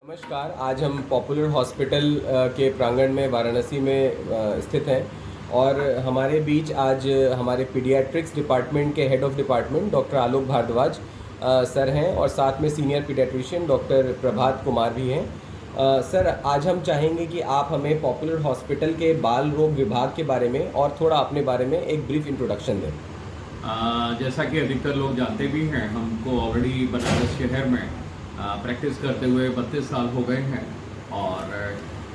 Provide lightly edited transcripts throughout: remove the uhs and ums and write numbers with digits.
नमस्कार। आज हम पॉपुलर हॉस्पिटल के प्रांगण में वाराणसी में स्थित हैं और हमारे बीच आज हमारे पीडियाट्रिक्स डिपार्टमेंट के head of department doctor Alok Bhardwaj sir हैं और साथ में senior paediatrician doctor Prabhat Kumar भी हैं। सर, आज हम चाहेंगे कि आप हमें पॉपुलर हॉस्पिटल के बाल रोग विभाग के बारे में और थोड़ा अपने बारे में एक ब्रीफ इंट्रोडक्शन दें। जैसा कि अधिकतर लोग जानते भी हैं, हमको ऑलरेडी बनारस शहर में प्रैक्टिस करते हुए 32 साल हो गए हैं और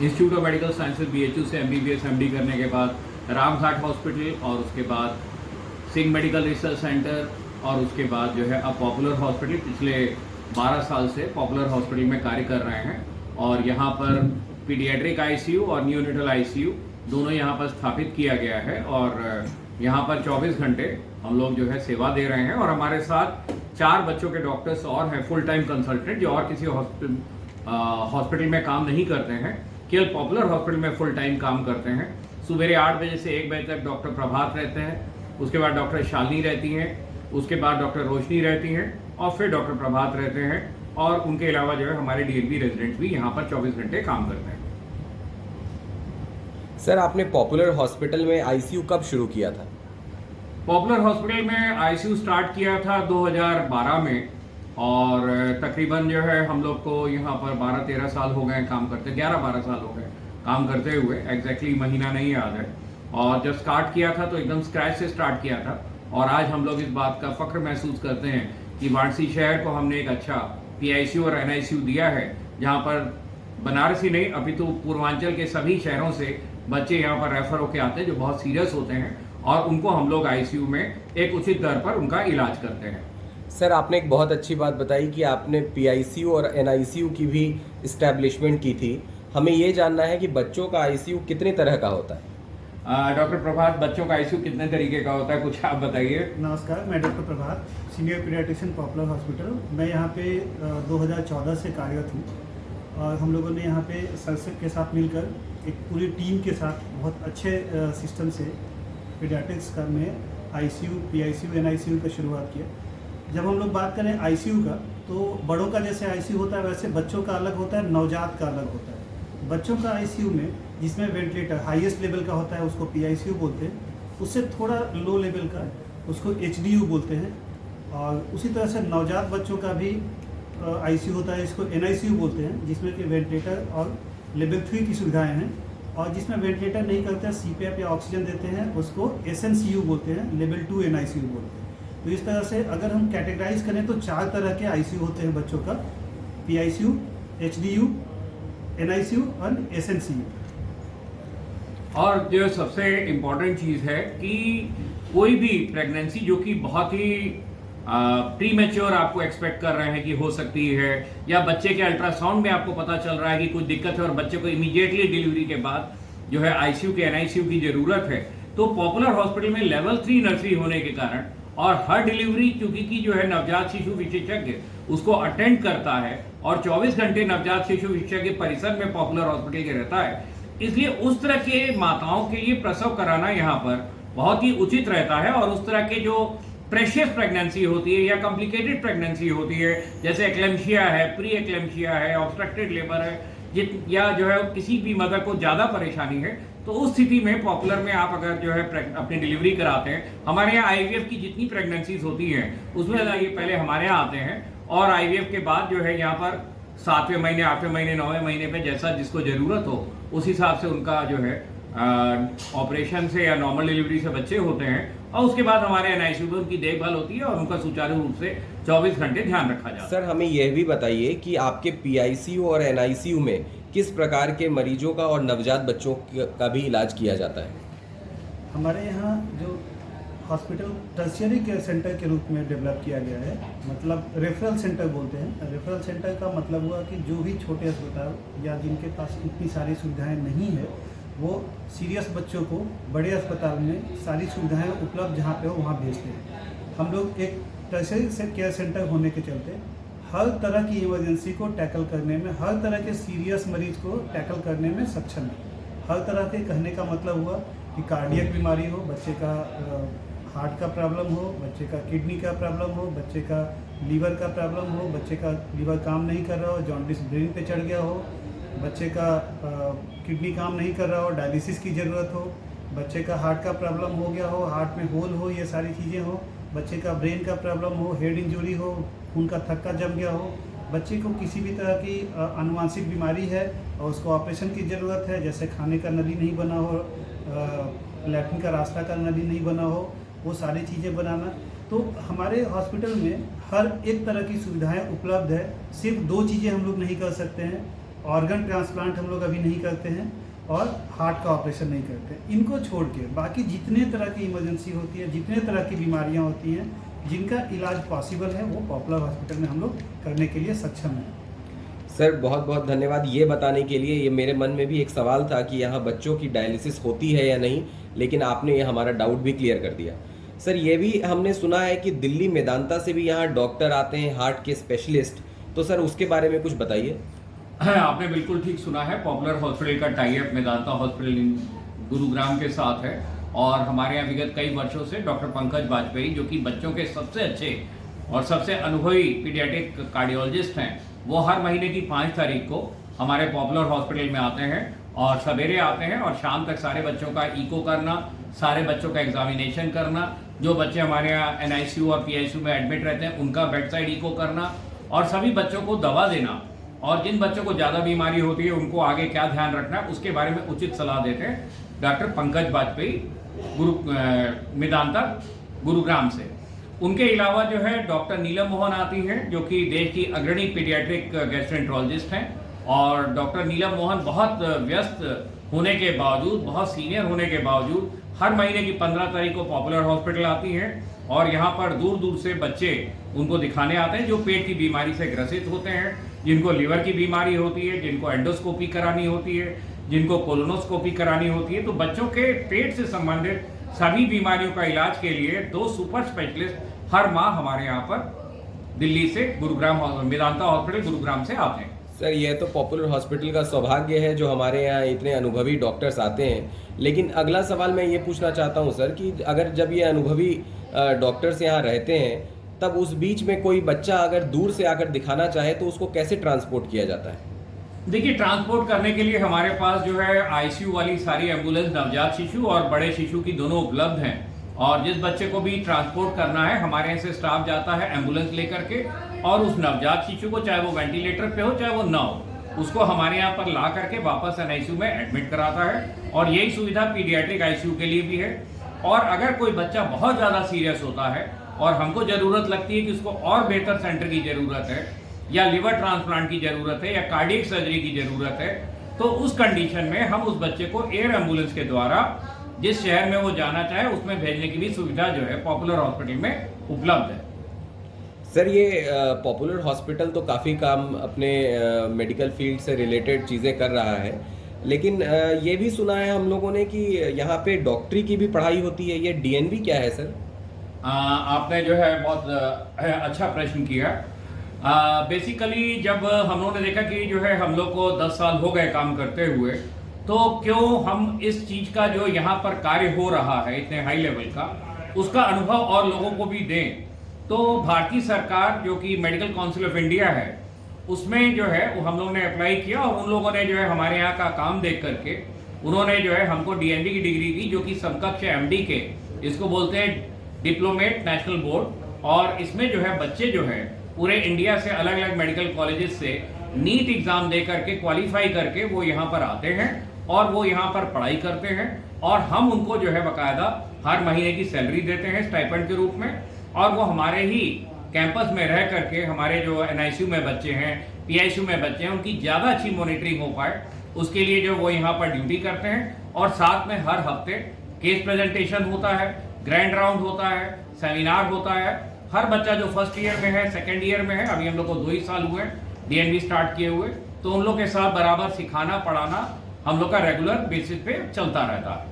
institute of medical sciences BHU से MBBS MD करने के बाद रामघाट हॉस्पिटल और उसके बाद सिंह मेडिकल रिसर्च सेंटर और उसके बाद जो है अब पॉपुलर हॉस्पिटल पिछले 12 साल से पॉपुलर हॉस्पिटल में कार्य कर रहे हैं और यहाँ पर पीडियाट्रिक ICU और न्यूनेटल ICU दोनों यहाँ पर स्थापित किया गया है और यहाँ पर 24 घंटे हम लोग जो है सेवा दे रहे हैं और हमारे साथ 4 बच्चों के डॉक्टर्स और हैं फुल टाइम कंसल्टेंट जो और किसी हॉस्पिटल में काम नहीं करते हैं, केवल पॉपुलर हॉस्पिटल में फुल टाइम काम करते हैं। सुबह 8 बजे से 1 बजे तक डॉक्टर प्रभात रहते हैं, उसके बाद डॉक्टर शालिनी रहती हैं, उसके बाद डॉक्टर रोशनी रहती हैं और फिर डॉक्टर प्रभात रहते हैं और उनके अलावा जो है हमारे DNB रेजिडेंट्स भी यहाँ पर 24 घंटे काम करते हैं। सर, आपने पॉपुलर हॉस्पिटल में ICU कब शुरू किया था? पॉपुलर हॉस्पिटल में ICU स्टार्ट किया था 2012 में और तकरीबन जो है हम लोग को यहाँ पर 12-13 साल हो गए काम करते, 11-12 साल हो गए काम करते हुए, एग्जैक्टली महीना नहीं याद है। और जब स्टार्ट किया था तो एकदम स्क्रैच से स्टार्ट किया था और आज हम लोग इस बात का फख्र महसूस करते हैं कि वाराणसी शहर को हमने एक अच्छा PICU और NICU दिया है, जहाँ पर बनारस ही नहीं अपितु पूर्वांचल के सभी शहरों से बच्चे यहाँ पर रेफर होकर आते हैं जो बहुत सीरियस होते हैं और उनको हम लोग ICU में एक उचित दर पर उनका इलाज करते हैं। सर, आपने एक बहुत अच्छी बात बताई कि आपने PICU और NICU की भी इस्टेब्लिशमेंट की थी। हमें ये जानना है कि बच्चों का ICU कितने तरह का होता है? डॉक्टर प्रभात, बच्चों का ICU कितने तरीके का होता है, कुछ आप बताइए। नमस्कार, मैं डॉक्टर प्रभात, सीनियर पीडियाट्रिशियन पॉपुलर हॉस्पिटल। मैं यहाँ पे 2014 से कार्यरत हूँ और हम लोगों ने यहाँ पे सरसेप के साथ मिलकर एक पूरी टीम के साथ बहुत अच्छे सिस्टम से पीडियाट्रिक्स का में ICU, PICU, NICU का शुरुआत किया। जब हम लोग बात करें ICU का, तो बड़ों का जैसे ICU होता है वैसे बच्चों का अलग होता है, नवजात का अलग होता है। बच्चों का ICU में जिसमें वेंटिलेटर हाईएस्ट लेवल का होता है उसको PICU बोलते हैं, उससे थोड़ा लो लेवल का उसको HDU बोलते हैं और उसी तरह से नवजात बच्चों का भी ICU होता है, इसको NICU बोलते हैं, जिसमें कि वेंटिलेटर और लेवल 3 की सुविधाएँ हैं और जिसमें वेंटिलेटर नहीं करते हैं, CPAP या ऑक्सीजन देते हैं, उसको SNCU बोलते हैं, लेवल 2 NICU बोलते हैं। तो इस तरह से अगर हम कैटेगराइज करें तो 4 तरह के ICU होते हैं बच्चों का, PICU, HDU, NICU और SNCU। और जो सबसे इम्पोर्टेंट चीज़ है कि कोई भी प्रेगनेंसी जो कि बहुत ही प्री मैच्योर आपको एक्सपेक्ट कर रहे हैं कि हो सकती है या बच्चे के अल्ट्रासाउंड में आपको पता चल रहा है कि कुछ दिक्कत है और बच्चे को इमीडिएटली डिलीवरी के बाद जो है ICU के NICU की ज़रूरत है, तो पॉपुलर हॉस्पिटल में लेवल 3 नर्सरी होने के कारण और हर डिलीवरी क्योंकि की जो है नवजात शिशु विशेषज्ञ उसको अटेंड करता है और 24 घंटे नवजात शिशु विशेषज्ञ परिसर में पॉपुलर हॉस्पिटल के रहता है, इसलिए उस तरह के माताओं के लिए प्रसव कराना यहाँ पर बहुत ही उचित रहता है। और उस तरह के जो प्रेशियस प्रेगनेंसी होती है या कॉम्प्लिकेटेड प्रेगनेंसी होती है, जैसे एक्लेम्शिया है, प्री एक्लेम्शिया है, ऑब्स्ट्रक्टेड लेबर है, या जो है किसी भी मदर को ज़्यादा परेशानी है, तो उस स्थिति में पॉपुलर में आप अगर जो है अपनी डिलीवरी कराते हैं, हमारे यहाँ IVF की जितनी प्रेगनेंसीज होती हैं उसमें ये पहले हमारे यहाँ आते हैं और IVF के बाद जो है यहाँ पर 7वें महीने, 8वें महीने, 9वें महीने पे जैसा जिसको ज़रूरत हो उस हिसाब से उनका जो है ऑपरेशन से या नॉर्मल डिलीवरी से बच्चे होते हैं और उसके बाद हमारे NICU में उनकी देखभाल होती है और उनका सुचारू रूप से 24 घंटे ध्यान रखा जाता है। सर, हमें यह भी बताइए कि आपके PICU और NICU में किस प्रकार के मरीजों का और नवजात बच्चों का भी इलाज किया जाता है? हमारे यहाँ जो हॉस्पिटल टर्शियरी केयर सेंटर के रूप में डेवलप किया गया है, मतलब रेफरल सेंटर बोलते हैं। रेफरल सेंटर का मतलब हुआ कि जो भी छोटे अस्पताल या जिनके पास इतनी सारी सुविधाएं नहीं है, वो सीरियस बच्चों को बड़े अस्पताल में सारी सुविधाएं उपलब्ध जहाँ पे हो वहाँ भेजते हैं। हम लोग एक टर्शियरी केयर सेंटर होने के चलते हर तरह की इमरजेंसी को टैकल करने में, हर तरह के सीरियस मरीज को टैकल करने में सक्षम है। हर तरह के कहने का मतलब हुआ कि कार्डियक बीमारी हो, बच्चे का हार्ट का प्रॉब्लम हो, बच्चे का किडनी का प्रॉब्लम हो, बच्चे का लीवर का प्रॉब्लम हो, बच्चे का लीवर काम नहीं कर रहा हो, जॉन्डिस ब्रेन पे चढ़ गया हो, बच्चे का किडनी काम नहीं कर रहा हो, डायलिसिस की ज़रूरत हो, बच्चे का हार्ट का प्रॉब्लम हो गया हो, हार्ट में होल हो, ये सारी चीज़ें हो, बच्चे का ब्रेन का प्रॉब्लम हो, हेड इंजरी हो, खून का थक्का जम गया हो, बच्चे को किसी भी तरह की आनुवांशिक बीमारी है और उसको ऑपरेशन की ज़रूरत है, जैसे खाने का नली नहीं बना हो, लैट्रिन का रास्ता का नली नहीं बना हो, वो सारी चीज़ें बनाना। तो हमारे हॉस्पिटल में हर एक तरह की सुविधाएं उपलब्ध है। सिर्फ 2 चीज़ें हम लोग नहीं कर सकते हैं, ऑर्गन ट्रांसप्लांट हम लोग अभी नहीं करते हैं और हार्ट का ऑपरेशन नहीं करते। इनको छोड़ के बाकी जितने तरह की इमरजेंसी होती है, जितने तरह की बीमारियां होती हैं, जिनका इलाज पॉसिबल है, वो पॉपुलर हॉस्पिटल में हम लोग करने के लिए सक्षम हैं। सर बहुत बहुत धन्यवाद ये बताने के लिए। ये मेरे मन में भी एक सवाल था कि यहाँ बच्चों की डायलिसिस होती है या नहीं, लेकिन आपने ये हमारा डाउट भी क्लियर कर दिया। सर ये भी हमने सुना है कि दिल्ली मेदांता से भी यहाँ डॉक्टर आते हैं हार्ट के स्पेशलिस्ट, तो सर उसके बारे में कुछ बताइए। आपने बिल्कुल ठीक सुना है। पॉपुलर हॉस्पिटल का tie up Medanta hospital Gurugram के साथ है और हमारे यहाँ विगत कई वर्षों से डॉक्टर पंकज वाजपेयी, जो कि बच्चों के सबसे अच्छे और सबसे अनुभवी पीडियाट्रिक कार्डियोलॉजिस्ट हैं, वो हर महीने की 5 तारीख को हमारे पॉपुलर हॉस्पिटल में आते हैं और सवेरे आते हैं और शाम तक सारे बच्चों का इको करना, सारे बच्चों का एग्जामिनेशन करना, जो बच्चे हमारे यहाँ NICU और PICU में एडमिट रहते हैं उनका बेड साइड इको करना और सभी बच्चों को दवा देना, और जिन बच्चों को ज़्यादा बीमारी होती है उनको आगे क्या ध्यान रखना है उसके बारे में उचित सलाह देते हैं डॉक्टर पंकज वाजपेयी मेदांता गुरुग्राम से। उनके अलावा जो है डॉक्टर नीलम मोहन आती हैं, जो कि देश की अग्रणी पीडियाट्रिक गैस्ट्रोएंटरोलॉजिस्ट हैं, और डॉक्टर नीलम मोहन बहुत व्यस्त होने के बावजूद, बहुत सीनियर होने के बावजूद हर महीने की 15 तारीख को पॉपुलर हॉस्पिटल आती हैं और यहाँ पर दूर दूर से बच्चे उनको दिखाने आते हैं जो पेट की बीमारी से ग्रसित होते हैं, जिनको लीवर की बीमारी होती है, जिनको एंडोस्कोपी करानी होती है, जिनको कोलोनोस्कोपी करानी होती है। तो बच्चों के पेट से संबंधित सभी बीमारियों का इलाज के लिए 2 सुपर स्पेशलिस्ट हर माह हमारे यहाँ पर दिल्ली से गुरुग्राम मेदांता हॉस्पिटल गुरुग्राम से आते हैं। सर ये तो पॉपुलर हॉस्पिटल का सौभाग्य है जो हमारे यहाँ इतने अनुभवी डॉक्टर्स आते हैं, लेकिन अगला सवाल मैं ये पूछना चाहता हूँ सर कि अगर जब ये अनुभवी डॉक्टर्स यहाँ रहते हैं, तब उस बीच में कोई बच्चा अगर दूर से आकर दिखाना चाहे तो उसको कैसे ट्रांसपोर्ट किया जाता है? देखिए, ट्रांसपोर्ट करने के लिए हमारे पास जो है ICU वाली सारी एम्बुलेंस नवजात शिशु और बड़े शिशु की दोनों उपलब्ध हैं, और जिस बच्चे को भी ट्रांसपोर्ट करना है हमारे यहाँ से स्टाफ जाता है एम्बुलेंस लेकर के, और उस नवजात शिशु को चाहे वो वेंटिलेटर पे हो चाहे वो ना हो, उसको हमारे यहाँ पर ला करके वापस NICU में एडमिट कराता है। और यही सुविधा पीडियाट्रिक ICU के लिए भी है। और अगर कोई बच्चा बहुत ज़्यादा सीरियस होता है और हमको ज़रूरत लगती है कि उसको और बेहतर सेंटर की ज़रूरत है, या लिवर ट्रांसप्लांट की ज़रूरत है, या कार्डियक सर्जरी की ज़रूरत है, तो उस कंडीशन में हम उस बच्चे को एयर एम्बुलेंस के द्वारा जिस शहर में वो जाना चाहे उसमें भेजने की भी सुविधा जो है पॉपुलर हॉस्पिटल में उपलब्ध है। सर ये पॉपुलर हॉस्पिटल तो काफ़ी काम अपने मेडिकल फील्ड से रिलेटेड चीज़ें कर रहा है, लेकिन ये भी सुना है हम लोगों ने कि यहाँ पे डॉक्टरी की भी पढ़ाई होती है। ये DNB क्या है सर? आपने जो है बहुत अच्छा प्रश्न किया। बेसिकली जब हम लोगों ने देखा कि जो है हम लोग को 10 साल हो गए काम करते हुए, तो क्यों हम इस चीज़ का जो यहाँ पर कार्य हो रहा है इतने हाई लेवल का, उसका अनुभव और लोगों को भी दें। तो भारतीय सरकार जो कि मेडिकल काउंसिल ऑफ इंडिया है, उसमें जो है वो हम लोगों ने अप्लाई किया, और उन लोगों ने जो है हमारे यहाँ का काम देख करके उन्होंने जो है हमको DNB की डिग्री दी, जो कि समकक्ष MD के, इसको बोलते हैं डिप्लोमेट नेशनल बोर्ड। और इसमें जो है बच्चे जो है पूरे इंडिया से अलग अलग मेडिकल कॉलेजेस से नीट एग्जाम दे करके क्वालिफाई करके वो यहाँ पर आते हैं और वो यहाँ पर पढ़ाई करते हैं, और हम उनको जो है बाकायदा हर महीने की सैलरी देते हैं स्टाइपेंड के रूप में, और वो हमारे ही कैंपस में रह करके हमारे जो NICU में बच्चे हैं, PICU में बच्चे हैं, उनकी ज़्यादा अच्छी मॉनिटरिंग हो पाए उसके लिए जो वो यहाँ पर ड्यूटी करते हैं। और साथ में हर हफ्ते केस प्रेजेंटेशन होता है, ग्रैंड राउंड होता है, सेमिनार होता है। हर बच्चा जो फर्स्ट ईयर में है, सेकेंड ईयर में है, अभी हम लोग को 2 ही साल हुए DNB स्टार्ट किए हुए, तो उन लोग के साथ बराबर सिखाना पढ़ाना हम लोग का रेगुलर बेसिस पे चलता रहता है।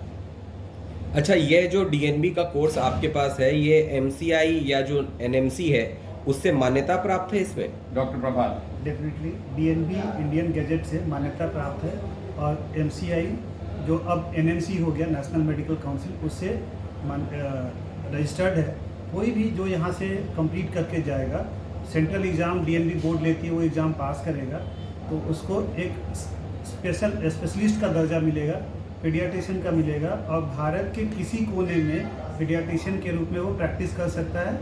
अच्छा, ये जो DNB का कोर्स आपके पास है, ये MCI या जो NMC है उससे मान्यता प्राप्त है इसमें? डॉक्टर प्रभात, डेफिनेटली DNB इंडियन गैजेट से मान्यता प्राप्त है, और MCI जो अब NMC हो गया, नेशनल मेडिकल काउंसिल, उससे रजिस्टर्ड है। कोई भी जो यहाँ से कंप्लीट करके जाएगा, सेंट्रल एग्ज़ाम डीएनबी बोर्ड लेती है, वो एग्ज़ाम पास करेगा तो उसको एक स्पेशलिस्ट का दर्जा मिलेगा, पीडियाट्रिशियन का मिलेगा, और भारत के किसी कोने में पीडियाट्रिशियन के रूप में वो प्रैक्टिस कर सकता है।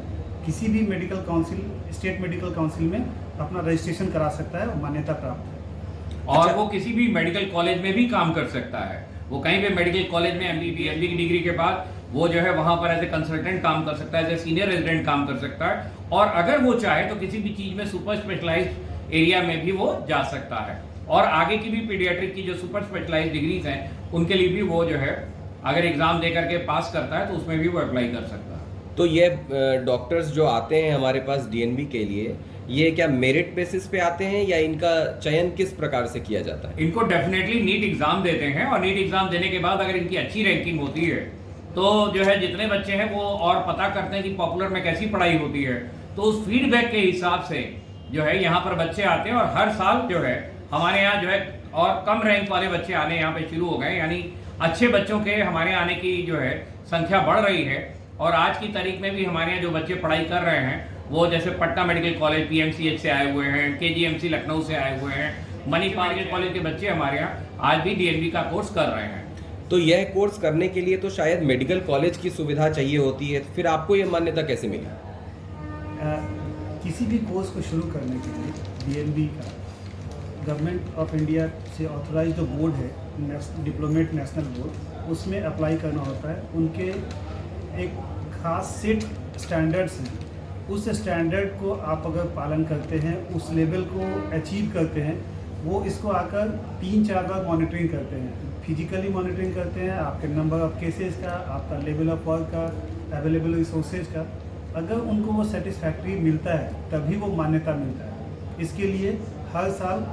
किसी भी medical council, state medical council में अपना रजिस्ट्रेशन करा सकता है और मान्यता प्राप्त है। और अच्छा। वो किसी भी मेडिकल कॉलेज में भी काम कर सकता है। वो कहीं भी मेडिकल कॉलेज में एमडी की डिग्री के बाद वो जो है वहां पर एज ए कंसल्टेंट काम कर सकता है, एज ए सीनियर रेजिडेंट काम कर सकता है, और अगर वो चाहे तो किसी भी चीज में सुपर स्पेशलाइज्ड एरिया में भी वो जा सकता है। और आगे की भी पीडियाट्रिक की जो सुपर स्पेशलाइज्ड डिग्रीज हैं उनके लिए भी वो जो है अगर एग्जाम दे करके पास करता है तो उसमें भी वो अप्लाई कर सकता है। तो ये डॉक्टर्स जो आते हैं हमारे पास डीएनबी के लिए, ये क्या मेरिट बेसिस पे आते हैं या इनका चयन किस प्रकार से किया जाता है? इनको डेफिनेटली नीट एग्जाम देते हैं, और नीट एग्जाम देने के बाद अगर इनकी अच्छी रैंकिंग होती है तो जो है जितने बच्चे हैं वो और पता करते हैं कि पॉपुलर में कैसी पढ़ाई होती है, तो उस फीडबैक के हिसाब से जो है यहाँ पर बच्चे आते हैं। और हर साल जो है हमारे यहाँ जो है और कम रैंक वाले बच्चे आने यहाँ पे शुरू हो गए, यानी अच्छे बच्चों के हमारे आने की जो है संख्या बढ़ रही है। और आज की तारीख में भी हमारे यहाँ जो बच्चे पढ़ाई कर रहे हैं वो जैसे पटना मेडिकल कॉलेज पीएमसीएच से आए हुए हैं, केजीएमसी लखनऊ से आए हुए हैं, मणिपाल मेडिकल कॉलेज के बच्चे हमारे यहाँ आज भी डीएनबी का कोर्स कर रहे हैं। तो यह कोर्स करने के लिए तो शायद मेडिकल कॉलेज की सुविधा चाहिए होती है, फिर आपको यह मान्यता कैसे मिली? किसी भी कोर्स को शुरू करने के लिए डीएनबी का गवर्नमेंट ऑफ इंडिया से ऑथोराइज जो बोर्ड है, डिप्लोमेट नेशनल बोर्ड, उसमें अप्लाई करना होता है। उनके एक खास सेट स्टैंडर्ड्स हैं, उस स्टैंडर्ड को आप अगर पालन करते हैं, उस लेवल को अचीव करते हैं, वो इसको आकर 3-4 बार मॉनिटरिंग करते हैं। फिजिकली मॉनिटरिंग करते हैं, आपके नंबर ऑफ केसेस का, आपका लेवल ऑफ वर्क का, अवेलेबल रिसोर्सेज का। अगर उनको वो सेटिस्फैक्ट्री मिलता है तभी वो मान्यता मिलता है। इसके लिए हर साल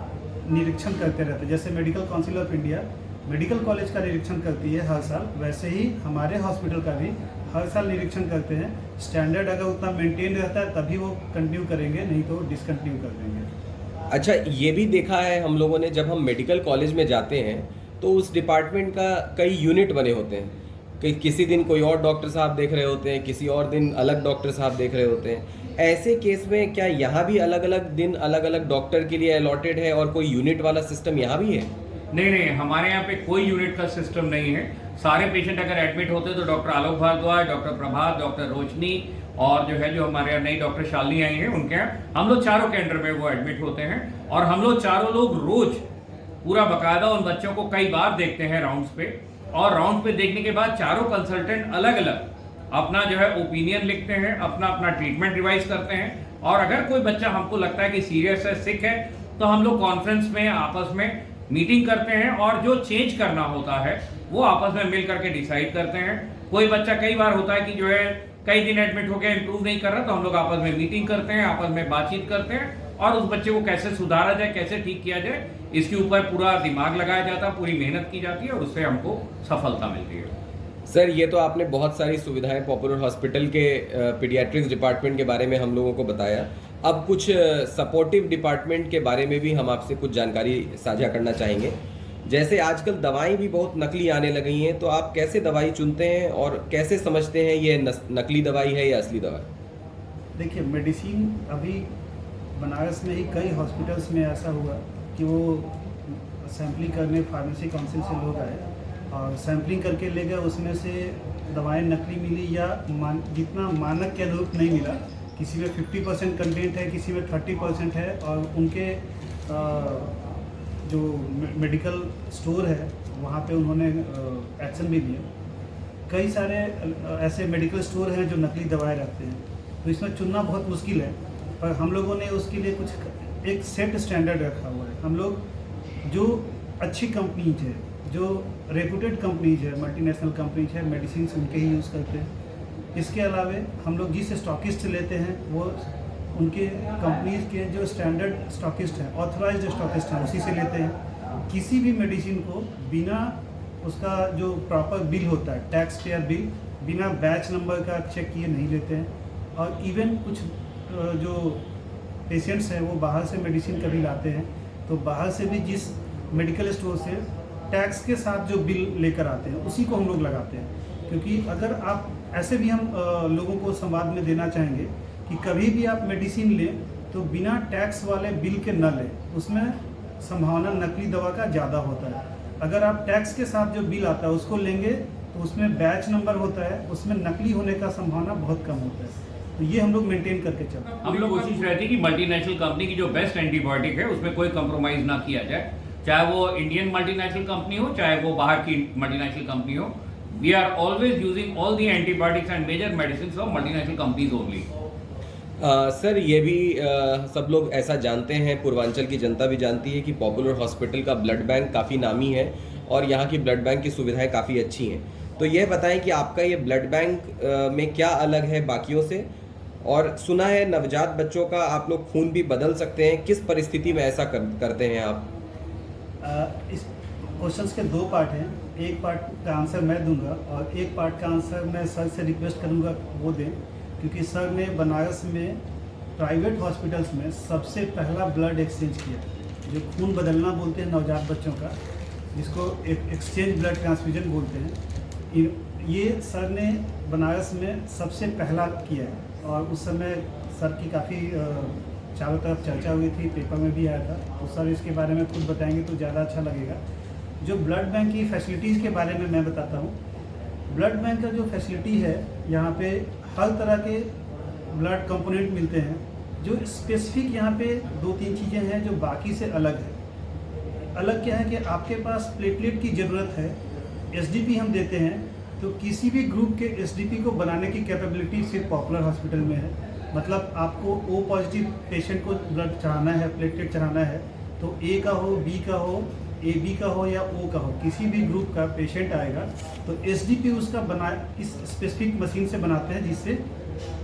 निरीक्षण करते रहते हैं। जैसे medical council of India medical college का निरीक्षण करती है हर साल, वैसे ही हमारे हॉस्पिटल का भी हर साल निरीक्षण करते हैं। स्टैंडर्ड अगर उतना मेंटेन रहता है तभी वो कंटिन्यू करेंगे, नहीं तो डिसकंटिन्यू कर देंगे। अच्छा, ये भी देखा है हम लोगों ने, जब हम मेडिकल कॉलेज में जाते हैं तो उस डिपार्टमेंट का कई यूनिट बने होते हैं। किसी दिन कोई और डॉक्टर साहब देख रहे होते हैं, किसी और दिन अलग डॉक्टर साहब देख रहे होते हैं। ऐसे केस में क्या यहाँ भी अलग अलग दिन अलग अलग डॉक्टर के लिए अलॉटेड है और कोई यूनिट वाला सिस्टम यहाँ भी है? नहीं, हमारे यहाँ पे कोई यूनिट का सिस्टम नहीं है। सारे पेशेंट अगर एडमिट होते हैं तो डॉक्टर आलोक भारद्वाज, डॉक्टर प्रभात, डॉक्टर रोशनी और जो है जो हमारे यहाँ नई डॉक्टर शालिनी आई हैं उनके यहाँ हम लोग चारों के अंडर में वो एडमिट होते हैं। और हम लोग चारों लोग रोज पूरा बकायदा उन बच्चों को कई बार देखते हैं राउंड्स पे, और राउंड पे देखने के बाद चारों कंसल्टेंट अलग अलग अपना जो है ओपिनियन लिखते हैं, अपना अपना ट्रीटमेंट रिवाइज करते हैं। और अगर कोई बच्चा हमको लगता है कि सीरियस है, सिक है, तो हम लोग कॉन्फ्रेंस में आपस में मीटिंग करते हैं और जो चेंज करना होता है वो आपस में मिल करके डिसाइड करते हैं। कोई बच्चा कई बार होता है कि जो है कई दिन एडमिट हो गया, इंप्रूव नहीं कर रहा, तो हम लोग आपस में मीटिंग करते हैं, आपस में बातचीत करते हैं और उस बच्चे को कैसे सुधारा जाए, कैसे ठीक किया जाए, इसके ऊपर पूरा दिमाग लगाया जाता है, पूरी मेहनत की जाती है और उससे हमको सफलता मिलती है। सर, ये तो आपने बहुत सारी सुविधाएं पॉपुलर हॉस्पिटल के पीडियाट्रिक्स डिपार्टमेंट के बारे में हम लोगों को बताया। अब कुछ सपोर्टिव डिपार्टमेंट के बारे में भी हम आपसे कुछ जानकारी साझा करना चाहेंगे। जैसे आजकल दवाएं भी बहुत नकली आने लगी हैं, तो आप कैसे दवाई चुनते हैं और कैसे समझते हैं ये नकली दवाई है या असली दवाई? देखिए, मेडिसिन अभी बनारस में ही कई हॉस्पिटल्स में ऐसा हुआ कि वो सैम्पलिंग करने फार्मेसी काउंसिल से लोग आए और सैम्पलिंग करके ले गए, उसमें से दवाएं नकली मिली या जितना मानक के अनुरूप नहीं मिला। किसी में 50% कंटेंट है, किसी में 30% है, और उनके जो मेडिकल स्टोर है वहाँ पे उन्होंने एक्शन भी लिया। कई सारे ऐसे मेडिकल स्टोर हैं जो नकली दवाएं रखते हैं, तो इसमें चुनना बहुत मुश्किल है। पर हम लोगों ने उसके लिए कुछ एक सेट स्टैंडर्ड रखा हुआ है। हम लोग जो अच्छी कंपनीज है, जो रेपुटेड कंपनीज है, मल्टीनेशनल कंपनीज है, मेडिसिन उनके ही यूज़ करते हैं। इसके अलावा हम लोग जिस स्टॉकिस्ट से लेते हैं वो उनके कंपनीज के जो स्टैंडर्ड स्टॉकिस्ट हैं, ऑथराइज्ड स्टॉकिस्ट हैं, उसी से लेते हैं। किसी भी मेडिसिन को बिना उसका जो प्रॉपर बिल होता है, टैक्स पेयर बिल, बिना बैच नंबर का चेक किए नहीं लेते हैं। और इवन कुछ जो पेशेंट्स हैं वो बाहर से मेडिसिन कभी लाते हैं, तो बाहर से भी जिस मेडिकल स्टोर से टैक्स के साथ जो बिल लेकर आते हैं उसी को हम लोग लगाते हैं। क्योंकि अगर आप ऐसे भी हम लोगों को संवाद में देना चाहेंगे कि कभी भी आप मेडिसिन लें तो बिना टैक्स वाले बिल के न लें, उसमें संभावना नकली दवा का ज़्यादा होता है। अगर आप टैक्स के साथ जो बिल आता है उसको लेंगे तो उसमें बैच नंबर होता है, उसमें नकली होने का संभावना बहुत कम होता है। तो ये हम लोग मेंटेन करके चलते हैं। हम लोग कोशिश रहती है कि मल्टीनेशनल कंपनी की जो बेस्ट एंटीबायोटिक है उसमें कोई कंप्रोमाइज ना किया जाए, चाहे वो इंडियन मल्टीनेशनल कंपनी हो चाहे वो बाहर की मल्टीनेशनल कंपनी हो। We are always using all the antibiotics and major medicine of multinational companies only. Sir ये भी सब लोग ऐसा जानते हैं, पूर्वांचल की जनता भी जानती है कि पॉपुलर हॉस्पिटल का ब्लड बैंक काफ़ी नामी है और यहाँ की ब्लड बैंक की सुविधाएं काफ़ी अच्छी हैं। तो यह बताएं कि आपका ये ब्लड बैंक में क्या अलग है बाकियों से, और सुना है नवजात बच्चों का आप लोग खून भी बदल सकते हैं, किस परिस्थिति में ऐसा करते हैं आप? इस क्वेश्चंस के दो पार्ट हैं, एक पार्ट का आंसर मैं दूंगा और एक पार्ट का आंसर मैं सर से रिक्वेस्ट करूंगा वो दें, क्योंकि सर ने बनारस में प्राइवेट हॉस्पिटल्स में सबसे पहला ब्लड एक्सचेंज किया, जो खून बदलना बोलते हैं नवजात बच्चों का, जिसको एक्सचेंज ब्लड ट्रांसफ्यूजन बोलते हैं। ये सर ने बनारस में सबसे पहला किया है और उस समय सर की काफ़ी चारों तरफ चर्चा हुई थी, पेपर में भी आया था। तो सर इसके बारे में खुद बताएंगे तो ज़्यादा अच्छा लगेगा। जो ब्लड बैंक की फैसिलिटीज़ के बारे में मैं बताता हूँ। ब्लड बैंक का जो फैसिलिटी है, यहाँ पे हर तरह के ब्लड कंपोनेंट मिलते हैं। जो स्पेसिफिक यहाँ पे 2-3 चीज़ें हैं जो बाकी से अलग है। अलग क्या है कि आपके पास प्लेटलेट की ज़रूरत है, एसडीपी हम देते हैं, तो किसी भी ग्रुप के एसडीपी को बनाने की कैपेबिलिटी सिर्फ पॉपुलर हॉस्पिटल में है। मतलब आपको ओ पॉजिटिव पेशेंट को ब्लड चढ़ाना है, प्लेटलेट चढ़ाना है, तो ए का हो, बी का हो, ए बी का हो या ओ का हो, किसी भी ग्रुप का पेशेंट आएगा तो एसडीपी उसका बना इस स्पेसिफिक मशीन से बनाते हैं, जिससे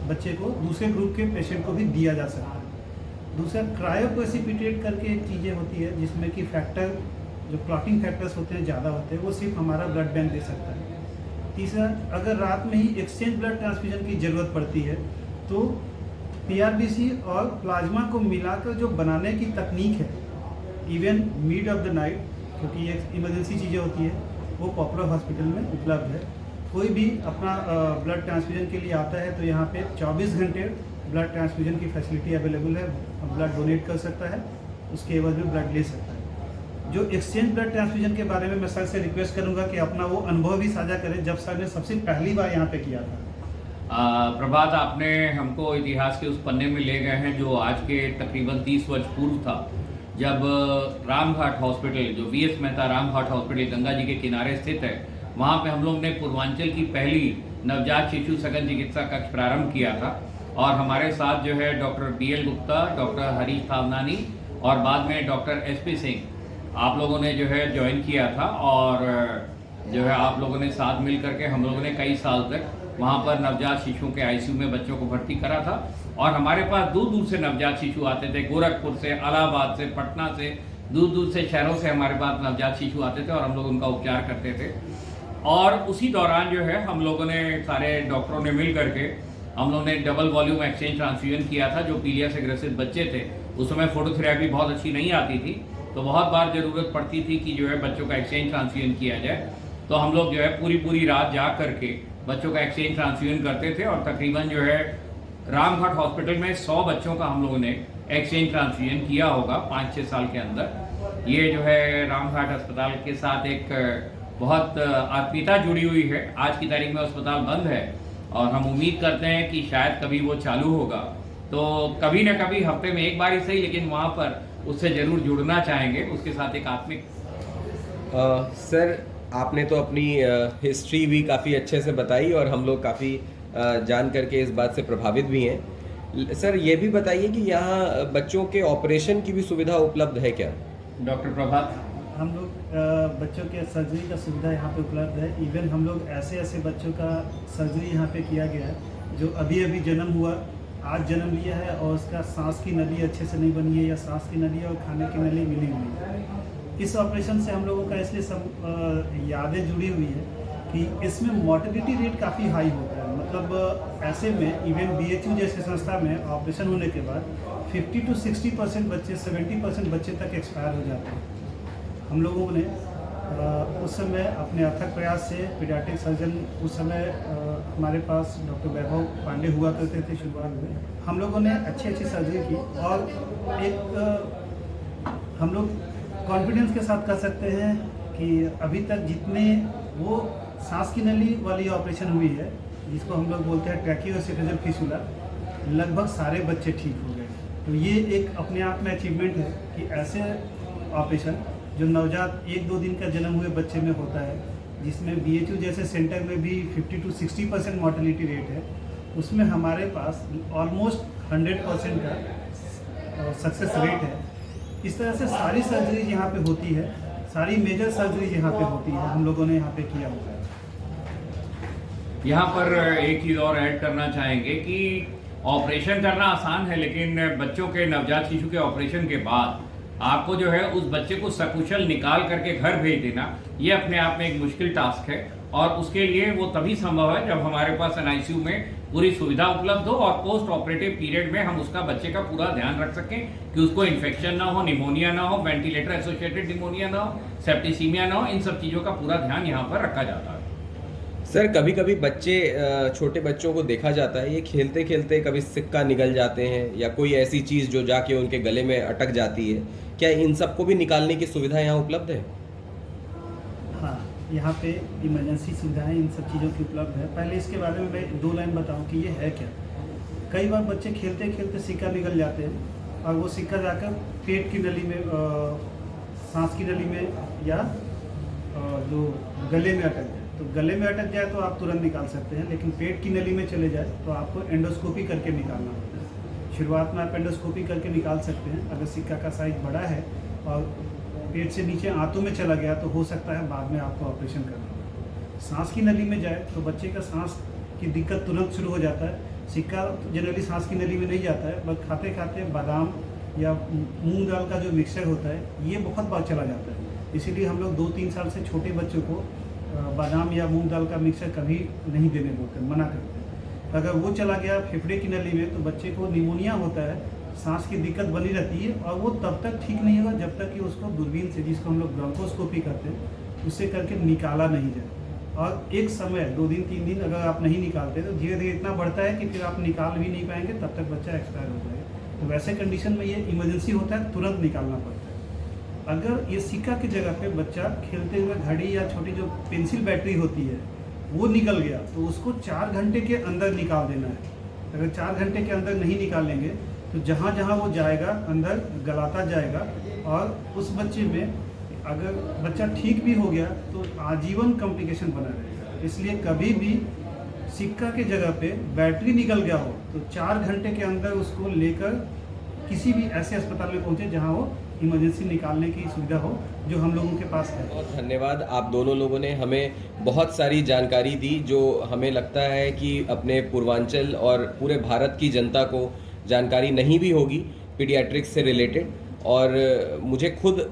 बच्चे को दूसरे ग्रुप के पेशेंट को भी दिया जा सकता है। दूसरा क्रायोप्रेसिपिटेट करके एक चीज़ें होती है, जिसमें कि फैक्टर जो क्लॉटिंग फैक्टर्स होते हैं ज़्यादा होते हैं, वो सिर्फ हमारा ब्लड बैंक दे सकता है। तीसरा, अगर रात में ही एक्सचेंज ब्लड ट्रांसफ्यूजन की ज़रूरत पड़ती है तो पीआरबीसी और प्लाज्मा को मिलाकर जो बनाने की तकनीक है, even mid of the night, क्योंकि ये इमरजेंसी चीज़ें होती है, वो पॉपुलर हॉस्पिटल में उपलब्ध है। कोई भी अपना ब्लड ट्रांसफ्यूजन के लिए आता है तो यहाँ पे 24 घंटे ब्लड ट्रांसफ्यूजन की फैसिलिटी अवेलेबल है। ब्लड डोनेट कर सकता है, उसके एवज में ब्लड ले सकता है। जो एक्सचेंज ब्लड ट्रांसफ्यूजन के बारे में मैं सर से रिक्वेस्ट करूंगा कि अपना वो अनुभव भी साझा करें, जब सर ने सबसे पहली बार यहाँ पे किया था। प्रभात, आपने हमको इतिहास के उस पन्ने में ले गए हैं जो आज के तकरीबन 30 वर्ष पूर्व था, जब रामघाट हॉस्पिटल, जो वीएस मेहता रामघाट हॉस्पिटल गंगा जी के किनारे स्थित है, वहाँ पे हम लोग ने पूर्वांचल की पहली नवजात शिशु सघन चिकित्सा कक्ष प्रारंभ किया था। और हमारे साथ जो है doctor DL Gupta, doctor Harish Thawnani और बाद में डॉक्टर SP सिंह, आप लोगों ने जो है ज्वाइन किया था। और जो है आप लोगों ने साथ मिल करके हम लोगों ने कई साल तक वहाँ पर नवजात शिशुओं के ICU में बच्चों को भर्ती करा था। और हमारे पास दूर दूर से नवजात शिशु आते थे, गोरखपुर से, इलाहाबाद से, पटना से, दूर दूर से शहरों से हमारे पास नवजात शिशु आते थे और हम लोग उनका उपचार करते थे। और उसी दौरान जो है हम लोगों ने, सारे डॉक्टरों ने मिल करके हम लोगों ने डबल वॉल्यूम एक्सचेंज ट्रांसफ्यूजन किया था। जो पीलियस एग्रेसिव बच्चे थे, उस समय फोटोथेरेपी बहुत अच्छी नहीं आती थी, तो बहुत बार ज़रूरत पड़ती थी कि जो है बच्चों का एक्सचेंज ट्रांसफ्यूजन किया जाए। तो हम लोग जो है पूरी रात जा करके बच्चों का एक्सचेंज ट्रांसफ्यूजन करते थे। और तकरीबन जो है रामघाट हॉस्पिटल में 100 बच्चों का हम लोगों ने एक्सचेंज ट्रांसफ्यूजन किया होगा 5-6 साल के अंदर। ये जो है रामघाट अस्पताल के साथ एक बहुत आत्मीयता जुड़ी हुई है। आज की तारीख में अस्पताल बंद है और हम उम्मीद करते हैं कि शायद कभी वो चालू होगा, तो कभी ना कभी हफ्ते में एक बार ही सही, लेकिन वहाँ पर उससे ज़रूर जुड़ना चाहेंगे, उसके साथ एक आत्मिक। सर, आपने तो अपनी हिस्ट्री भी काफ़ी अच्छे से बताई और हम लोग काफ़ी जान करके इस बात से प्रभावित भी हैं। सर, ये भी बताइए कि यहाँ बच्चों के ऑपरेशन की भी सुविधा उपलब्ध है क्या? डॉक्टर प्रभात, हम लोग बच्चों के सर्जरी का सुविधा यहाँ पे उपलब्ध है। इवन हम लोग ऐसे बच्चों का सर्जरी यहाँ पे किया गया है जो अभी जन्म हुआ, आज जन्म लिया है और उसका सांस की नली अच्छे से नहीं बनी है, या सांस की नली और खाने की नली मिली हुई है। इस ऑपरेशन से हम लोगों का इसलिए सब यादें जुड़ी हुई है कि इसमें मोर्टेलिटी रेट काफ़ी हाई होता है। मतलब ऐसे में इवन BHU जैसे संस्था में ऑपरेशन होने के बाद 50 to 60% बच्चे, 70% बच्चे तक एक्सपायर हो जाते हैं। हम लोगों ने उस समय अपने अथक प्रयास से पीडियाट्रिक सर्जन उस समय हमारे पास डॉक्टर वैभव पांडे हुआ करते थे शुरुआत में। हम लोगों ने अच्छी सर्जरी की और एक हम लोग कॉन्फिडेंस के साथ कह सकते हैं कि अभी तक जितने वो सांस की नली वाली ऑपरेशन हुई है, जिसको हम लोग बोलते हैं ट्रैकियोसेफेजल फिस्टुला, लगभग सारे बच्चे ठीक हो गए। तो ये एक अपने आप में अचीवमेंट है कि ऐसे ऑपरेशन जो नवजात 1-2 दिन का जन्म हुए बच्चे में होता है, जिसमें BHU जैसे सेंटर में भी 50 to 60% मॉर्टेलिटी रेट है, उसमें हमारे पास ऑलमोस्ट 100% का सक्सेस रेट है। इस तरह से सारी सर्जरी यहाँ पे होती है, सारी मेजर सर्जरी यहाँ पे होती है, हम लोगों ने यहाँ पे किया हुआ है। यहाँ पर एक चीज़ और ऐड करना चाहेंगे कि ऑपरेशन करना आसान है, लेकिन बच्चों के नवजात शिशु के ऑपरेशन के बाद आपको जो है उस बच्चे को सकुशल निकाल करके घर भेज देना, ये अपने आप में एक मुश्किल टास्क है। और उसके लिए वो तभी संभव है जब हमारे पास NICU में पूरी सुविधा उपलब्ध हो और पोस्ट ऑपरेटिव पीरियड में हम उसका बच्चे का पूरा ध्यान रख सकें कि उसको इन्फेक्शन ना हो, निमोनिया ना हो, वेंटिलेटर एसोसिएटेड निमोनिया ना हो, सेप्टिसीमिया ना हो। इन सब चीज़ों का पूरा ध्यान यहाँ पर रखा जाता है। सर, कभी कभी बच्चे, छोटे बच्चों को देखा जाता है ये खेलते खेलते कभी सिक्का निगल जाते हैं या कोई ऐसी चीज़ जो जाके उनके गले में अटक जाती है। क्या इन सबको भी निकालने की सुविधा यहाँ उपलब्ध है? हाँ, यहाँ पे इमरजेंसी सुविधाएं इन सब चीज़ों की उपलब्ध है। पहले इसके बारे में मैं 2 लाइन बताऊँ कि ये है क्या। कई बार बच्चे खेलते खेलते सिक्का निकल जाते हैं और वो सिक्का जाकर पेट की नली में, सांस की नली में या जो गले में अटक जाए। तो गले में अटक जाए तो आप तुरंत निकाल सकते हैं, लेकिन पेट की नली में चले जाए तो आपको एंडोस्कोपी करके निकालना होता है। शुरुआत में आप एंडोस्कोपी करके निकाल सकते हैं। अगर सिक्का का साइज बड़ा है और पेट से नीचे आंतों में चला गया तो हो सकता है बाद में आपको ऑपरेशन करना हो। सांस की नली में जाए तो बच्चे का सांस की दिक्कत तुरंत शुरू हो जाता है। सिक्का जनरली सांस की नली में नहीं जाता है, बस खाते खाते बादाम या मूंग दाल का जो मिक्सचर होता है ये बहुत बार चला जाता है। इसीलिए हम लोग 2-3 साल से छोटे बच्चों को बादाम या मूंग दाल का मिक्सचर कभी नहीं देने बोलते, मना करते हैं। अगर वो चला गया फेफड़े की नली में तो बच्चे को निमोनिया होता है, सांस की दिक्कत बनी रहती है और वो तब तक ठीक नहीं होगा जब तक कि उसको दूरबीन से, जिसको हम लोग ब्रोंकोस्कोपी करते हैं, उससे करके निकाला नहीं जाए। और एक समय 2 दिन 3 दिन अगर आप नहीं निकालते तो धीरे धीरे इतना बढ़ता है कि फिर आप निकाल भी नहीं पाएंगे, तब तक बच्चा एक्सपायर हो जाएगा। तो वैसे कंडीशन में ये इमरजेंसी होता है, तुरंत निकालना पड़ता है। अगर ये सिक्का की जगह पे बच्चा खेलते हुए घड़ी या छोटी जो पेंसिल बैटरी होती है वो निकल गया तो उसको 4 घंटे के अंदर निकाल देना है। अगर 4 घंटे के अंदर नहीं निकालेंगे तो जहाँ जहाँ वो जाएगा अंदर गलाता जाएगा और उस बच्चे में अगर बच्चा ठीक भी हो गया तो आजीवन कॉम्प्लिकेशन बना रहेगा। इसलिए कभी भी सिक्का के जगह पे बैटरी निकल गया हो तो 4 घंटे के अंदर उसको लेकर किसी भी ऐसे अस्पताल में पहुँचे जहाँ वो इमरजेंसी निकालने की सुविधा हो, जो हम लोगों के पास है। बहुत धन्यवाद। आप दोनों लोगों ने हमें बहुत सारी जानकारी दी जो हमें लगता है कि अपने पूर्वांचल और पूरे भारत की जनता को जानकारी नहीं भी होगी पीडियाट्रिक्स से रिलेटेड। और मुझे खुद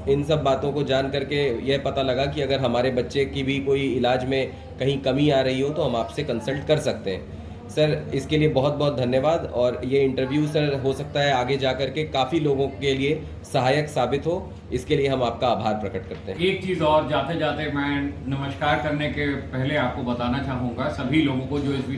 इन सब बातों को जान करके यह पता लगा कि अगर हमारे बच्चे की भी कोई इलाज में कहीं कमी आ रही हो तो हम आपसे कंसल्ट कर सकते हैं। सर, इसके लिए बहुत बहुत धन्यवाद। और ये इंटरव्यू सर हो सकता है आगे जा कर के काफ़ी लोगों के लिए सहायक साबित हो, इसके लिए हम आपका आभार प्रकट करते हैं। एक चीज़ और जाते जाते मैं नमस्कार करने के पहले आपको बताना चाहूँगा सभी लोगों को जो इस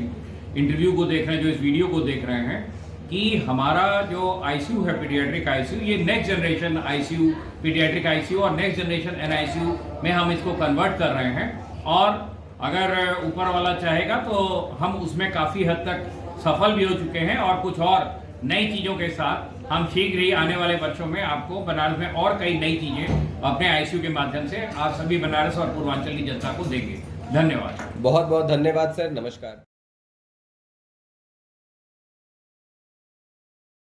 इंटरव्यू को देख रहे हैं, जो इस वीडियो को देख रहे हैं, कि हमारा जो ICU है पीडियाट्रिक ICU, ये next generation ICU, paediatric ICU और नेक्स्ट जनरेशन NICU में हम इसको कन्वर्ट कर रहे हैं। और अगर ऊपर वाला चाहेगा तो हम उसमें काफ़ी हद तक सफल भी हो चुके हैं और कुछ और नई चीज़ों के साथ हम शीघ्र ही आने वाले वर्षों में आपको बनारस में और कई नई चीज़ें अपने ICU के माध्यम से आप सभी बनारस और पूर्वांचल की जनता को देंगे। धन्यवाद। बहुत बहुत धन्यवाद सर, नमस्कार।